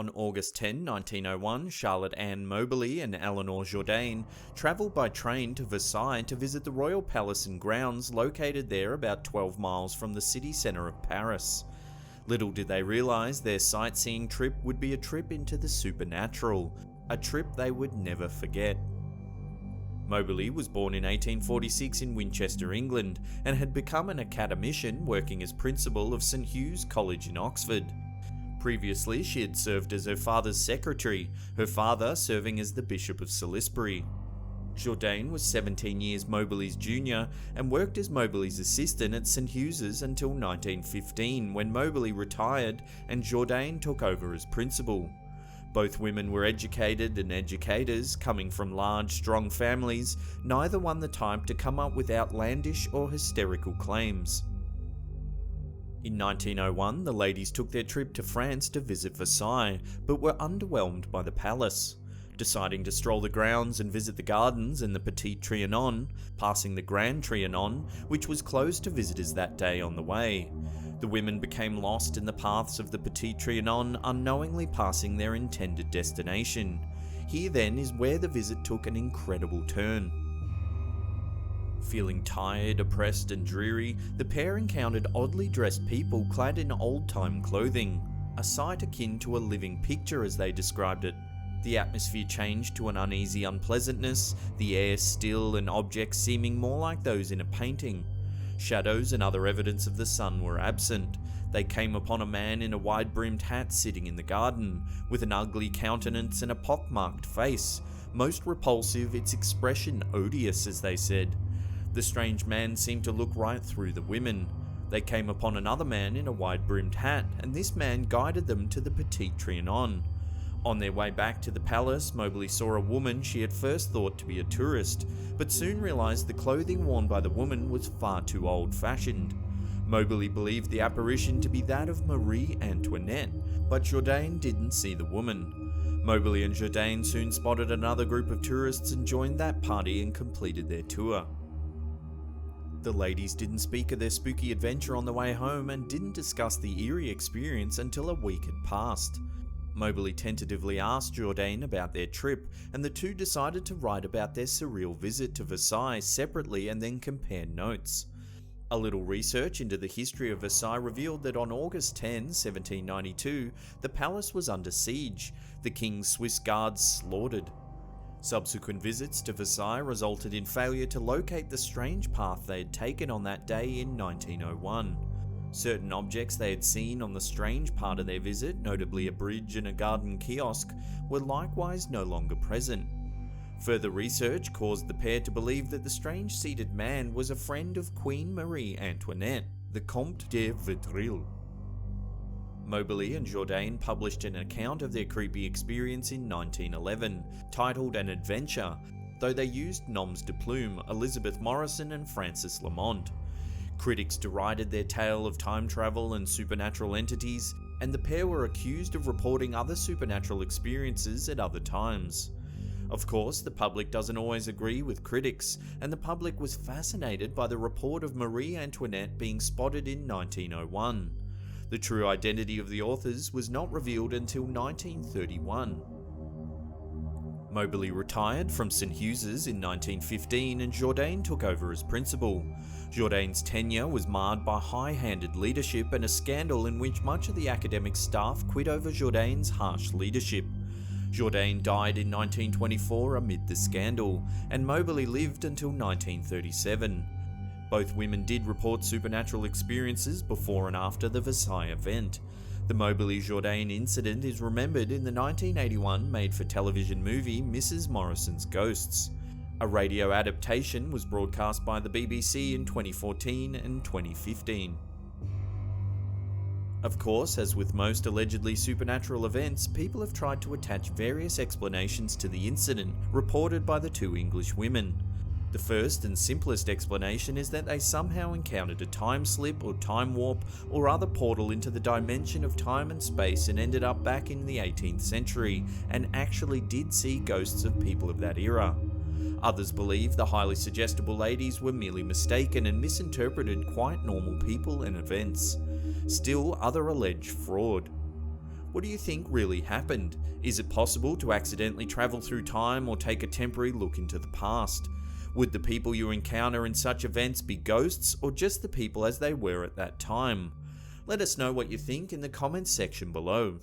On August 10, 1901, Charlotte Anne Moberly and Eleanor Jourdain travelled by train to Versailles to visit the royal palace and grounds located there about 12 miles from the city centre of Paris. Little did they realise their sightseeing trip would be a trip into the supernatural, a trip they would never forget. Moberly was born in 1846 in Winchester, England, and had become an academician working as principal of St Hugh's College in Oxford. Previously, she had served as her father's secretary, her father serving as the Bishop of Salisbury. Jourdain was 17 years Moberly's junior and worked as Moberly's assistant at St Hugh's until 1915, when Moberly retired and Jourdain took over as principal. Both women were educated and educators, coming from large, strong families, neither one the type to come up with outlandish or hysterical claims. In 1901, the ladies took their trip to France to visit Versailles, but were underwhelmed by the palace. Deciding to stroll the grounds and visit the gardens and the Petit Trianon, passing the Grand Trianon, which was closed to visitors that day on the way. The women became lost in the paths of the Petit Trianon, unknowingly passing their intended destination. Here then is where the visit took an incredible turn. Feeling tired, oppressed and dreary, the pair encountered oddly dressed people clad in old-time clothing, a sight akin to a living picture as they described it. The atmosphere changed to an uneasy unpleasantness, the air still and objects seeming more like those in a painting. Shadows and other evidence of the sun were absent. They came upon a man in a wide-brimmed hat sitting in the garden, with an ugly countenance and a pock-marked face, most repulsive, its expression odious, as they said. The strange man seemed to look right through the women. They came upon another man in a wide-brimmed hat, and this man guided them to the Petit Trianon. On their way back to the palace, Moberly saw a woman she had first thought to be a tourist, but soon realised the clothing worn by the woman was far too old-fashioned. Moberly believed the apparition to be that of Marie Antoinette, but Jourdain didn't see the woman. Moberly and Jourdain soon spotted another group of tourists and joined that party and completed their tour. The ladies didn't speak of their spooky adventure on the way home and didn't discuss the eerie experience until a week had passed. Moberly tentatively asked Jourdain about their trip, and the two decided to write about their surreal visit to Versailles separately and then compare notes. A little research into the history of Versailles revealed that on August 10, 1792, the palace was under siege, the king's Swiss guards slaughtered. Subsequent visits to Versailles resulted in failure to locate the strange path they had taken on that day in 1901. Certain objects they had seen on the strange part of their visit, notably a bridge and a garden kiosk, were likewise no longer present. Further research caused the pair to believe that the strange seated man was a friend of Queen Marie Antoinette, the Comte de Vaudreuil. Moberly and Jourdain published an account of their creepy experience in 1911, titled An Adventure, though they used noms de plume Elizabeth Morrison and Francis Lamont. Critics derided their tale of time travel and supernatural entities, and the pair were accused of reporting other supernatural experiences at other times. Of course, the public doesn't always agree with critics, and the public was fascinated by the report of Marie Antoinette being spotted in 1901. The true identity of the authors was not revealed until 1931. Moberly retired from St Hugh's in 1915 and Jourdain took over as principal. Jourdain's tenure was marred by high-handed leadership and a scandal in which much of the academic staff quit over Jourdain's harsh leadership. Jourdain died in 1924 amid the scandal, and Moberly lived until 1937. Both women did report supernatural experiences before and after the Versailles event. The Moberly-Jourdain incident is remembered in the 1981 made-for-television movie Mrs. Morrison's Ghosts. A radio adaptation was broadcast by the BBC in 2014 and 2015. Of course, as with most allegedly supernatural events, people have tried to attach various explanations to the incident reported by the two English women. The first and simplest explanation is that they somehow encountered a time slip or time warp or other portal into the dimension of time and space and ended up back in the 18th century and actually did see ghosts of people of that era. Others believe the highly suggestible ladies were merely mistaken and misinterpreted quite normal people and events. Still, others allege fraud. What do you think really happened? Is it possible to accidentally travel through time or take a temporary look into the past? Would the people you encounter in such events be ghosts or just the people as they were at that time? Let us know what you think in the comments section below.